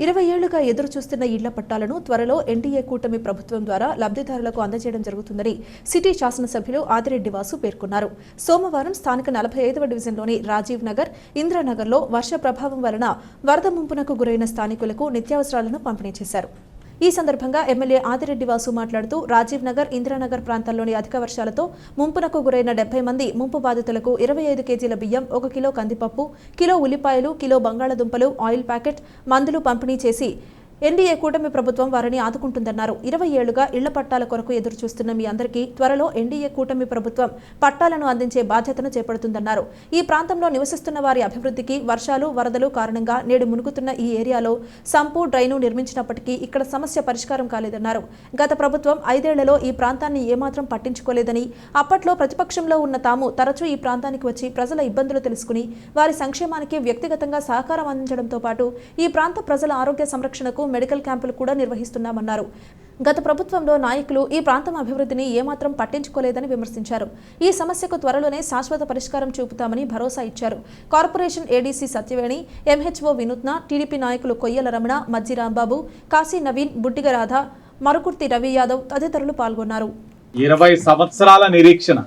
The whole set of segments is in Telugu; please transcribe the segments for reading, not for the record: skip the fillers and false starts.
20 ఏళ్లుగా ఎదురు చూస్తున్న ఇళ్ల పట్టాలను త్వరలో ఎన్డీఏ కూటమి ప్రభుత్వం ద్వారా లబ్ధిదారులకు అందజేయడం జరుగుతుందని సిటీ శాసనసభ్యులు ఆదిరెడ్డి వాసు పేర్కొన్నారు. సోమవారం స్థానిక 45వ డివిజన్లోని రాజీవ్ నగర్, ఇంద్రానగర్లో వర్ష ప్రభావం వలన వరద ముంపునకు గురైన స్థానికులకు నిత్యావసరాలను పంపిణీ చేశారు. ఈ సందర్భంగా ఎమ్మెల్యే ఆదిరెడ్డి వాసు మాట్లాడుతూ రాజీవ్ నగర్, ఇంద్రానగర్ ప్రాంతాల్లోని అధిక వర్షాలతో ముంపునకు గురైన 70 మంది ముంపు బాధితులకు 25 కేజీల బియ్యం, 1 కిలో కందిపప్పు, కిలో ఉల్లిపాయలు, కిలో బంగాళదుంపలు, ఆయిల్ ప్యాకెట్, మందులు పంపిణీ చేసి ఎన్డీఏ కూటమి ప్రభుత్వం వారిని ఆదుకుంటుందన్నారు. 20 ఏళ్లుగా ఇళ్ల పట్టాల కొరకు ఎదురు చూస్తున్న మీ అందరికీ త్వరలో ఎన్డీఏ కూటమి ప్రభుత్వం పట్టాలను అందించే బాధ్యతను చేపడుతుందన్నారు. ఈ ప్రాంతంలో నివసిస్తున్న వారి అభివృద్ధికి వర్షాలు, వరదలు కారణంగా నేడు మునుగుతున్న ఈ ఏరియాలో సంపు, డ్రైను నిర్మించినప్పటికీ ఇక్కడ సమస్య పరిష్కారం కాలేదన్నారు. గత ప్రభుత్వం 5 ఏళ్లలో ఈ ప్రాంతాన్ని ఏమాత్రం పట్టించుకోలేదని, అప్పట్లో ప్రతిపక్షంలో ఉన్న తాము తరచూ ఈ ప్రాంతానికి వచ్చి ప్రజల ఇబ్బందులు తెలుసుకుని వారి సంక్షేమానికి వ్యక్తిగతంగా సహకారం అందించడంతో పాటు ఈ ప్రాంత ప్రజల ఆరోగ్య సంరక్షణకు మెడికల్ క్యాంపులు కూడా నిర్వహిస్తున్నామన్నారు. గత ప్రభుత్వంలో నాయకులు ఈ ప్రాంతం అభివృద్ధిని ఏమాత్రం పట్టించుకోలేదని విమర్శించారు. ఈ సమస్యకు త్వరలోనే శాశ్వత పరిష్కారం చూపుతామని భరోసా ఇచ్చారు. కార్పొరేషన్ ఏడీసీ సత్యవేణి, ఎంహెచ్ఓ వినూత్న, టీడీపీ నాయకులు కొయ్యల రమణ, మజ్జి రాంబాబు, కాశీ నవీన్, బుడ్డిగ రాధ, మరుకుర్తి రవి యాదవ్ తదితరులు పాల్గొన్నారు. 20 సంవత్సరాల నిరీక్షణ.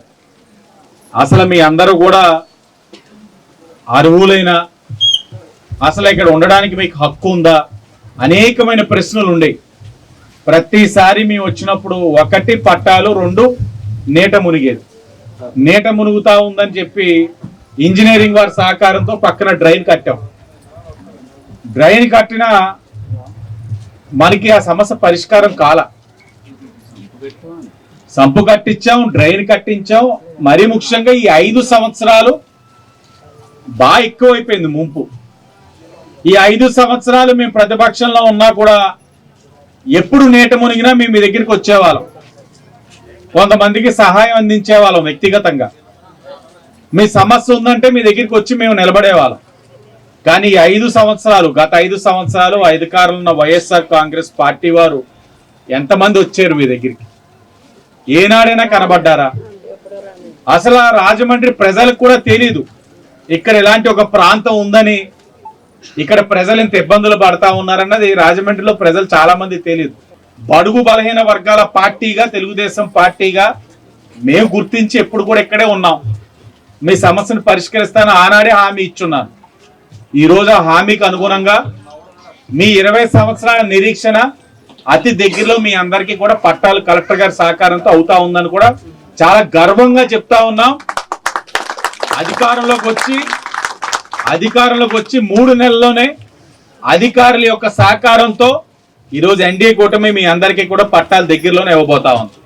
అసలు మీ అందరూ కూడా అర్హులైన, అసలు ఇక్కడ ఉండడానికి మీకు హక్కు ఉందా, అనేకమైన ప్రశ్నలు ఉండేవి. ప్రతిసారి మేము వచ్చినప్పుడు 1 పట్టాలు, 2 నీట మునిగేది. నీట మునుగుతా ఉందని చెప్పి ఇంజనీరింగ్ వారి సహకారంతో పక్కన డ్రైన్ కట్టాం. డ్రైన్ కట్టినా మనకి ఆ సమస్య పరిష్కారం కాల. సంపు కట్టించాం, డ్రైన్ కట్టించాం. మరీ ముఖ్యంగా ఈ 5 సంవత్సరాలు బాగా ఎక్కువైపోయింది ముంపు. ఈ 5 సంవత్సరాలు మేము ప్రతిపక్షంలో ఉన్నా కూడా ఎప్పుడు నీట మునిగినా మేము మీ దగ్గరికి వచ్చేవాళ్ళం. కొంతమందికి సహాయం అందించేవాళ్ళం వ్యక్తిగతంగా. మీ సమస్య ఉందంటే మీ దగ్గరికి వచ్చి మేము నిలబడేవాళ్ళం. కానీ ఈ 5 సంవత్సరాలు, గత 5 సంవత్సరాలు అధికారంలో ఉన్న వైఎస్ఆర్ కాంగ్రెస్ పార్టీ వారు ఎంతమంది వచ్చారు మీ దగ్గరికి? ఏనాడైనా కనబడ్డారా? అసలు రాజమండ్రి ప్రజలకు కూడా తెలీదు ఇక్కడ ఇలాంటి ఒక ప్రాంతం ఉందని, ఇక్కడ ప్రజలు ఇంత ఇబ్బందులు పడతా ఉన్నారన్నది రాజమండ్రిలో ప్రజలు చాలా మంది తెలియదు. బడుగు బలహీన వర్గాల పార్టీగా, తెలుగుదేశం పార్టీగా మేము గుర్తించి ఎప్పుడు కూడా ఇక్కడే ఉన్నాం. మీ సమస్యను పరిష్కరిస్తాను ఆనాడే హామీ ఇచ్చున్నాను. ఈరోజు ఆ హామీకి అనుగుణంగా మీ 20 సంవత్సరాల నిరీక్షణ అతి దగ్గరలో మీ అందరికీ కూడా పట్టాలు కలెక్టర్ గారి సహకారంతో అవుతా ఉందని కూడా చాలా గర్వంగా చెప్తా ఉన్నాం. అధికారంలోకి వచ్చి 3 నెలల్లోనే అధికారుల యొక్క సహకారంతో ఈరోజు ఎన్డీఏ కూటమి మీ అందరికీ కూడా పట్టాలు దగ్గరలోనే ఇవ్వబోతా ఉంది.